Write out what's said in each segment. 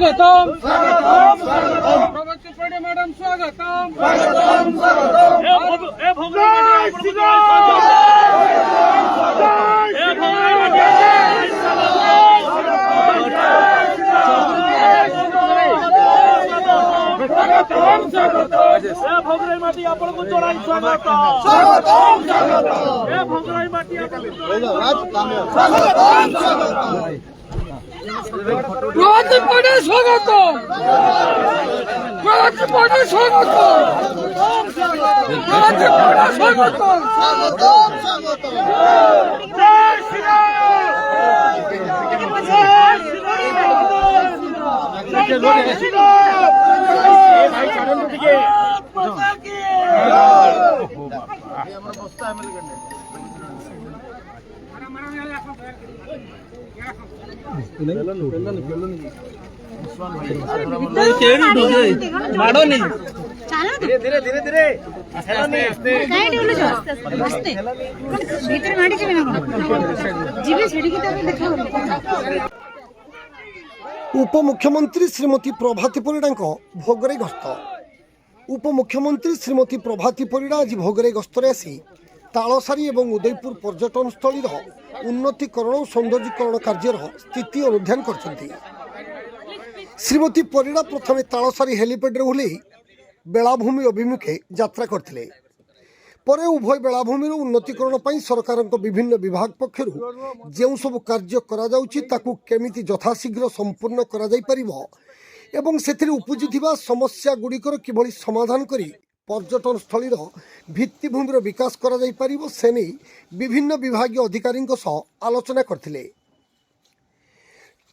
स्वागतम प्रवक्ता पड़े मैडम स्वागतम भोगराई माटी आपको जोराई स्वागत भोगराई माटी प्रवक्ता पड़े स्वागत प्रवक्ता पड़े स्वागत प्रवक्ता पड़े स्वागत जय श्री राम जय श्री धीरे धीरे धीरे उपमुख्यमंत्री श्रीमती प्रभाती परिड़ा भोगरे गस्त उपमुख्यमंत्री श्रीमती प्रभाती परिड़ा आज भोगरे गस्तरे आसी तालसारी और उदयपुर पर्यटन स्थल उन्नतीकरण और सौंदर्यीकरण कार्यर स्थिति अनुधान करछन्ती। श्रीमती परिड़ा प्रथम तालसारी हेलीपैड ओह्लै बेलाभूमि अभिमुखे यात्रा करथिले। परे उभय बेलाभूमि उन्नतीकरण पर सरकार विभिन्न विभाग पक्षर जो सब कार्य करा जाउछि ताकु केमिति यथाशीघ्र संपूर्ण करा जाई परिबो एवं सेथिरे उपजुथिबा समस्या गुड़िकर किभली समाधान करी पर्यटन स्थलीर भित्तिभूमिर विकास करा जाई परिबो से नै विभिन्न विभागीय अधिकारीଙ୍କ सह आलोचना करथिले।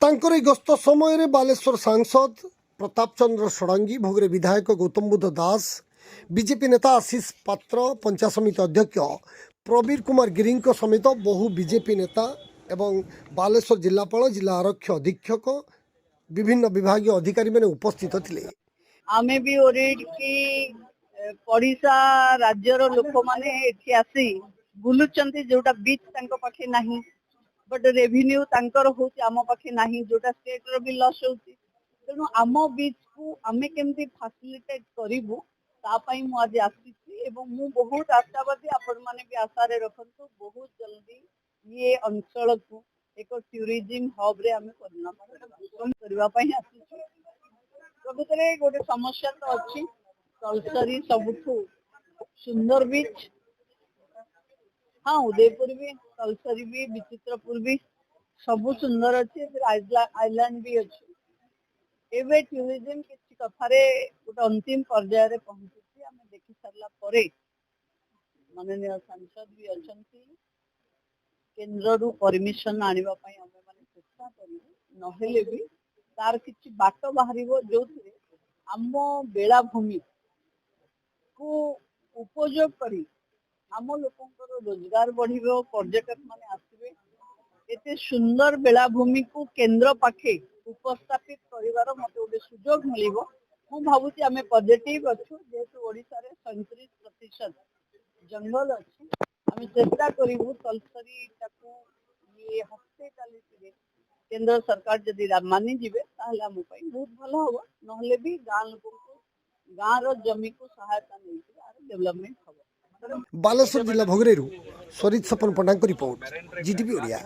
तांकर ए गस्त समय रे बालेश्वर सांसद प्रताप चंद्र षडंगी, भोगरे विधायक गौतम बुद्ध दास, बीजेपी नेता आशीष पात्र, पंचायत समिति अध्यक्ष प्रवीर कुमार गिरी समेत बहु बीजेपी नेता एवं बालेश्वर जिलापाल, जिला आरक्षी अधीक्षक, विभिन्न विभागीय अधिकारी मैंने उपस्थित थिले। आमे भी ओरिड की पड़िशा राज्यर लोक माने एठी आसी बुलुचंती जोटा बीच तांको पाखे नाही बट रेवेन्यू तांकर होची आम पाखे नाही जोटा स्टेट रो भी लॉस होची तेनु आम बीच को आमे केमती फैसिलिटेट करिवु ता पई मु आज आसीछि एवं मु बहुत आशावादी आपण माने भी आशा रे रखंतु बहुत जल्दी ये अंचल को एक टूरिज्म हब रे आमे परिणत करबा पई आसीछि। प्रकृतरे गोटे समस्या तो अछि तलसरी सबुठू सुंदर बीच, हाँ उदयपुर भी, तलसरी भी, विचित्रपुर भी सबु सुंदर अच्छे, फिर आइलैंड भी अच्छे। एबे टूरिज्म किसी कथारे गोटे अंतिम पर्याय रे पहुंची आमे देखि सरला परे माननीय सांसद भी अछंती केंद्र रु परमिशन आनिबा पई आमे माने चेष्टा करिबो नहेले भी तार किछि बाट बाहरिबो जोथिरे आम बेलाभूमि को उपयोग करी आम लोकंकर रोजगार बढ़िबो, पर्यटक माने आसीबे, एते सुंदर बेलाभूमि को केंद्र पाखे उपस्थापित करिवार मते गोटे सुजोग मिलिबो। मु भाबुची आमे पॉजिटिव अछु जेतु ओडिसा रे 37% जंगल अछि। आमे चेष्टा करिवु तलसरी ताकू ये हॉस्पिटैलिटी रे केंद्र सरकार जदि मानि जिवे ताहले हम पई बहुत भलो हो नहले भी गां लोक गाँ रो जमी को सहायता नहीं डेवलपमेंट हम। बालेश्वर जिला भोगरेरु सरित सपन पंडा रिपोर्ट जीटीवी ओडिया।